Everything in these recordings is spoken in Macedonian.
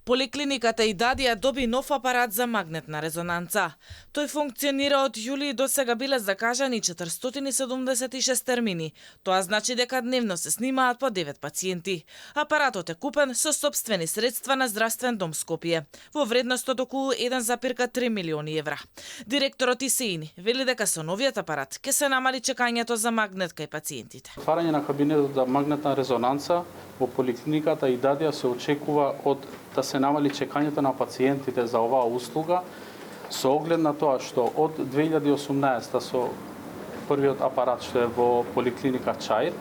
Поликлиниката Идадија доби нов апарат за магнетна резонанца. Тој функционира од јули и до сега биле закажани 476 термини. Тоа значи дека дневно се снимаат по 9 пациенти. Апаратот е купен со сопствени средства на Здравствен дом Скопје, во вредност од околу 1,3 милиони евра. Директорот Исеини вели дека со новиот апарат ќе се намали чекањето за магнет кај пациентите. Отварање на кабинетот за магнетна резонанца во поликлиниката Идадија се очекува да се намали чекањето на пациентите за оваа услуга, со оглед на тоа што од 2018 со првиот апарат што е во поликлиника Чаир,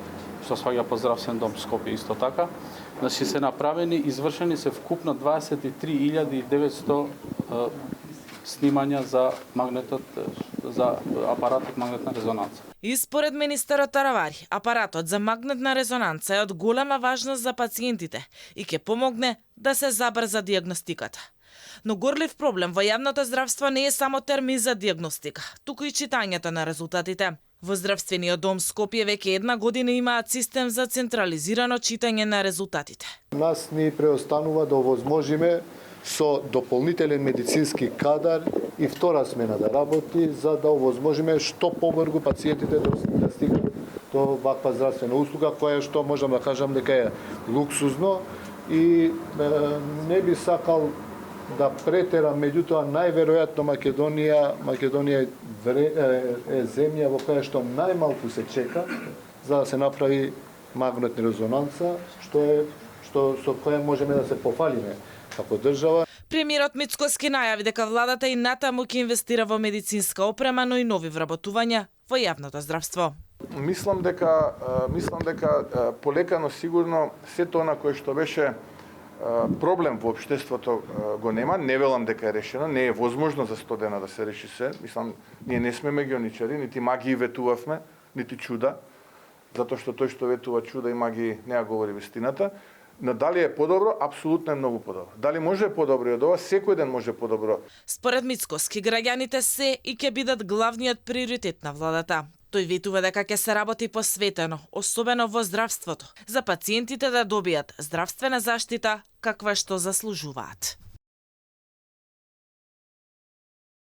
што сваѓа по Здравствен дом Скопје исто така, значи се направени, извршени се вкупно 23.900 снимања за апаратот магнетна резонанца. И според министерот Таравари, апаратот за магнетна резонанца е од голема важност за пациентите и ќе помогне да се забрза дијагностиката. Но горлив проблем во јавното здравство не е само термин за дијагностика, туку и читањето на резултатите. Во Здравствениот дом Скопје веќе една година имаат систем за централизирано читање на резултатите. Нас ни преостанува да овозможиме со дополнителен медицински кадар и втора смена да работи, за да овозможиме што побрзо пациентите да стигнат до ваква здравствена услуга, која што можам да кажам дека е луксузно и не би сакал да претерам, меѓутоа најверојатно Македонија е земја во која што најмалку се чека за да се направи магнетна резонанца, со која можеме да се пофалиме како држава. Премиерот Мицкоски најави дека владата и натаму ќе инвестира во медицинска опрема, но и нови вработувања во јавното здравство. Мислам дека полекано сигурно се тоа на кое што беше проблем во општеството го нема. Не велам дека е решено, не е возможно за 100 дена да се реши се. Мислам, ние не сме мегионичари, нити магии ветувавме, нити чуда, затоа што тој што ветува чуда и магии не ја говори вистината. Но дали е подобро? Апсолутно е многу подобро. Дали може подобро од ова? Секој ден може подобро. Според Мицкоски, граѓаните се и ќе бидат главниот приоритет на владата. Тој ветува дека ќе се работи посветено, особено во здравството, за пациентите да добијат здравствена заштита каква што заслужуваат.